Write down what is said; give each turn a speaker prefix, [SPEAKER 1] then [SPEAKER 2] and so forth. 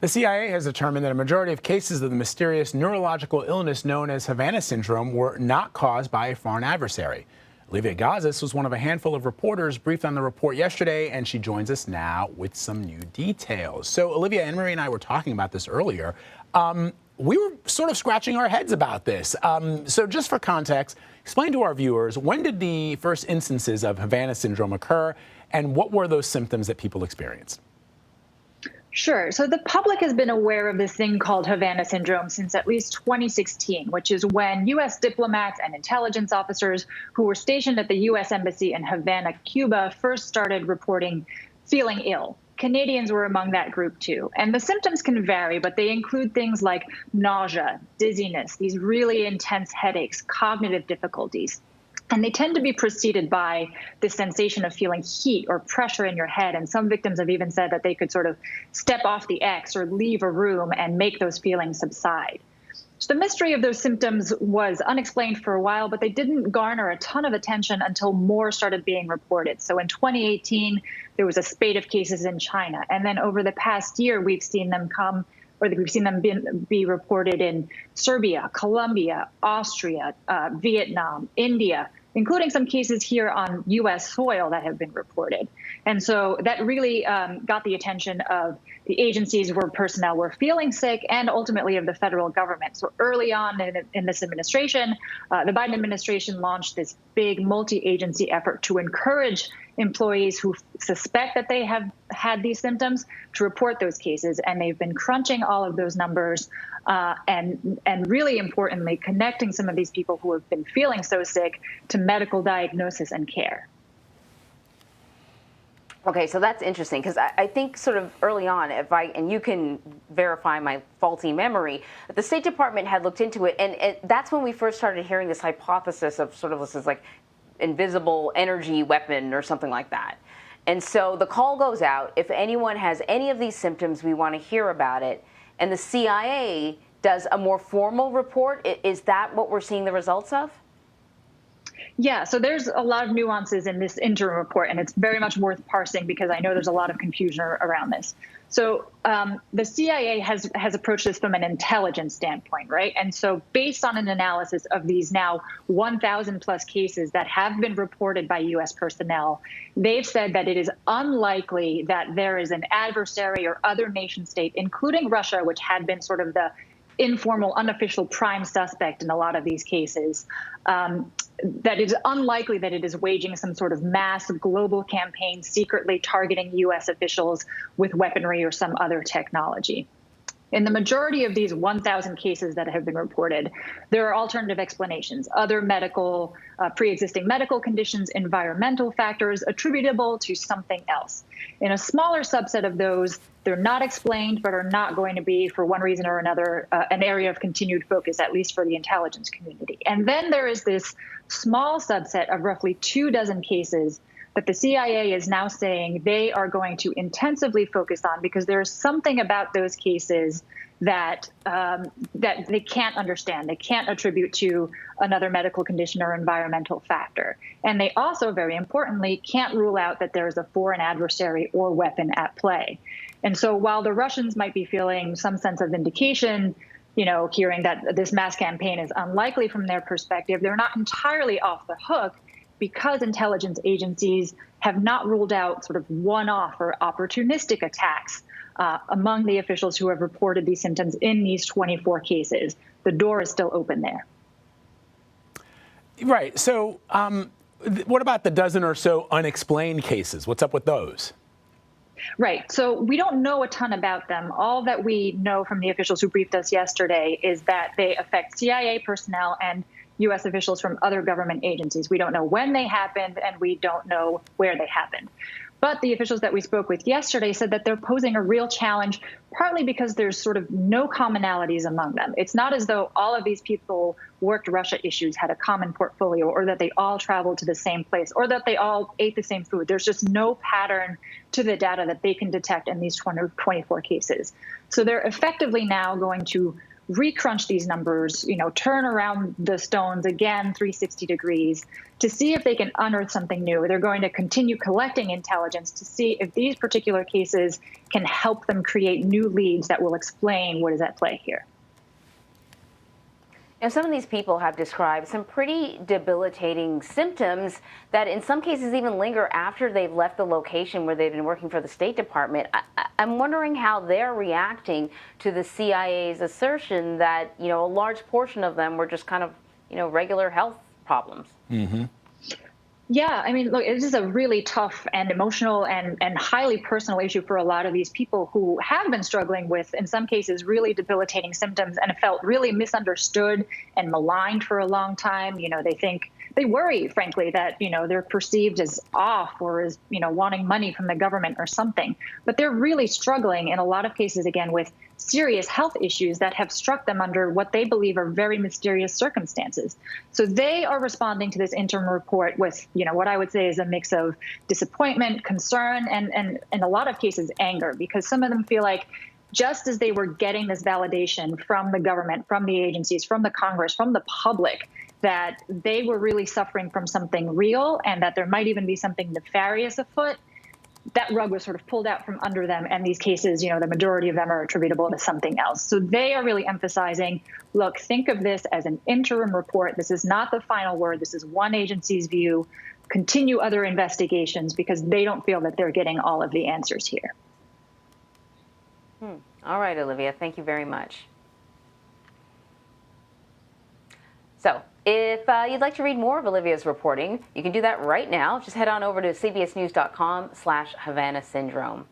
[SPEAKER 1] The CIA has determined that a majority of cases of the mysterious neurological illness known as Havana Syndrome were not caused by a foreign adversary. Olivia Gazis was one of a handful of reporters briefed on the report yesterday, and she joins us now with some new details. So, Olivia, Anne-Marie and I were talking about this earlier. We were sort of scratching our heads about this. So just for context, explain to our viewers, when did the first instances of Havana Syndrome occur, and what were those symptoms that people experienced?
[SPEAKER 2] Sure. So the public has been aware of this thing called Havana Syndrome since at least 2016, which is when U.S. diplomats and intelligence officers who were stationed at the U.S. Embassy in Havana, Cuba, first started reporting feeling ill. Canadians were among that group, too. And the symptoms can vary, but they include things like nausea, dizziness, these really intense headaches, cognitive difficulties. And they tend to be preceded by this sensation of feeling heat or pressure in your head. And some victims have even said that they could sort of step off the X or leave a room and make those feelings subside. So the mystery of those symptoms was unexplained for a while, but they didn't garner a ton of attention until more started being reported. So in 2018, there was a spate of cases in China. And then over the past year, we've seen them be reported in Serbia, Colombia, Austria, Vietnam, India, including some cases here on U.S. soil that have been reported. And so that really got the attention of the agencies where personnel were feeling sick and ultimately of the federal government. So early on in this administration, the Biden administration launched this big multi-agency effort to encourage employees who suspect that they have had these symptoms to report those cases. And they've been crunching all of those numbers and really importantly, connecting some of these people who have been feeling so sick to medical diagnosis and care.
[SPEAKER 3] Okay, so that's interesting because I think sort of early on, and you can verify my faulty memory, the State Department had looked into it, and that's when we first started hearing this hypothesis of sort of this is like invisible energy weapon or something like that. And so the call goes out, if anyone has any of these symptoms, we want to hear about it. And the CIA does a more formal report. Is that what we're seeing the results of?
[SPEAKER 2] Yeah, so there's a lot of nuances in this interim report, and it's very much worth parsing because I know there's a lot of confusion around this. So the CIA has approached this from an intelligence standpoint, right? And so based on an analysis of these now 1,000 plus cases that have been reported by U.S. personnel, they've said that it is unlikely that there is an adversary or other nation state, including Russia, which had been sort of the informal, unofficial prime suspect in a lot of these cases, that it's unlikely that it is waging some sort of mass global campaign secretly targeting U.S. officials with weaponry or some other technology. In the majority of these 1,000 cases that have been reported, there are alternative explanations, other medical, pre-existing medical conditions, environmental factors attributable to something else. In a smaller subset of those, they're not explained, but are not going to be, for one reason or another, an area of continued focus, at least for the intelligence community. And then there is this small subset of roughly 24 cases that the CIA is now saying they are going to intensively focus on because there's something about those cases that that they can't understand. They can't attribute to another medical condition or environmental factor. And they also, very importantly, can't rule out that there is a foreign adversary or weapon at play. And so while the Russians might be feeling some sense of vindication, hearing that this mass campaign is unlikely from their perspective, they're not entirely off the hook because intelligence agencies have not ruled out sort of one-off or opportunistic attacks among the officials who have reported these symptoms in these 24 cases. The door is still open there.
[SPEAKER 1] Right. So what about the dozen or so unexplained cases? What's up with those?
[SPEAKER 2] Right. So we don't know a ton about them. All that we know from the officials who briefed us yesterday is that they affect CIA personnel and U.S. officials from other government agencies. We don't know when they happened, and we don't know where they happened. But the officials that we spoke with yesterday said that they're posing a real challenge, partly because there's sort of no commonalities among them. It's not as though all of these people worked Russia issues, had a common portfolio, or that they all traveled to the same place, or that they all ate the same food. There's just no pattern to the data that they can detect in these 24 cases. So they're effectively now going to recrunch these numbers, turn around the stones again 360 degrees to see if they can unearth something new. They're going to continue collecting intelligence to see if these particular cases can help them create new leads that will explain what is at play here.
[SPEAKER 3] Now, some of these people have described some pretty debilitating symptoms that in some cases even linger after they've left the location where they've been working for the State Department. I'm wondering how they're reacting to the CIA's assertion that, a large portion of them were just kind of, regular health problems.
[SPEAKER 1] Mm-hmm.
[SPEAKER 2] Yeah, I mean, look, this is a really tough and emotional and highly personal issue for a lot of these people who have been struggling with, in some cases, really debilitating symptoms and have felt really misunderstood and maligned for a long time. They worry, frankly, that, they're perceived as off or as, wanting money from the government or something. But they're really struggling in a lot of cases, again, with serious health issues that have struck them under what they believe are very mysterious circumstances. So they are responding to this interim report with, what I would say is a mix of disappointment, concern, and in a lot of cases, anger, because some of them feel like just as they were getting this validation from the government, from the agencies, from the Congress, from the public, that they were really suffering from something real and that there might even be something nefarious afoot, that rug was sort of pulled out from under them. And these cases, the majority of them are attributable to something else. So they are really emphasizing, look, think of this as an interim report. This is not the final word. This is one agency's view. Continue other investigations because they don't feel that they're getting all of the answers here.
[SPEAKER 3] All right, Olivia, thank you very much. So if you'd like to read more of Olivia's reporting, you can do that right now. Just head on over to cbsnews.com/Havana Syndrome.